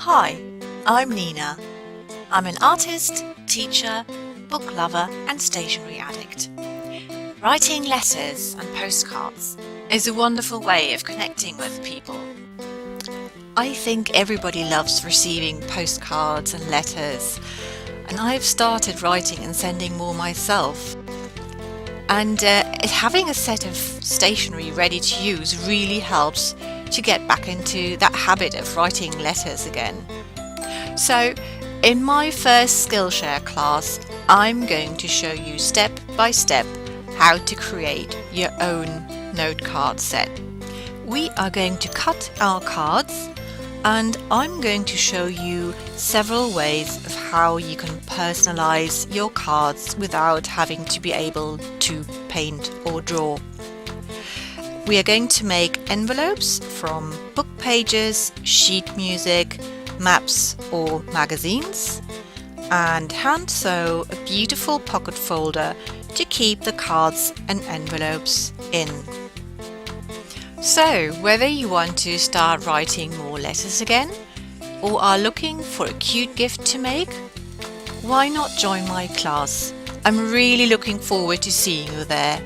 Hi, I'm Nina. I'm an artist, teacher, book lover and stationery addict. Writing letters and postcards is a wonderful way of connecting with people. I think everybody loves receiving postcards and letters, and I've started writing and sending more myself. And having a set of stationery ready to use really helps to get back into that habit of writing letters again. So in my first Skillshare class, I'm going to show you step by step how to create your own note card set. We are going to cut our cards, and I'm going to show you several ways of how you can personalize your cards without having to be able to paint or draw. We are going to make envelopes from book pages, sheet music, maps or magazines, and hand sew a beautiful pocket folder to keep the cards and envelopes in. So, whether you want to start writing more letters again or are looking for a cute gift to make, why not join my class? I'm really looking forward to seeing you there.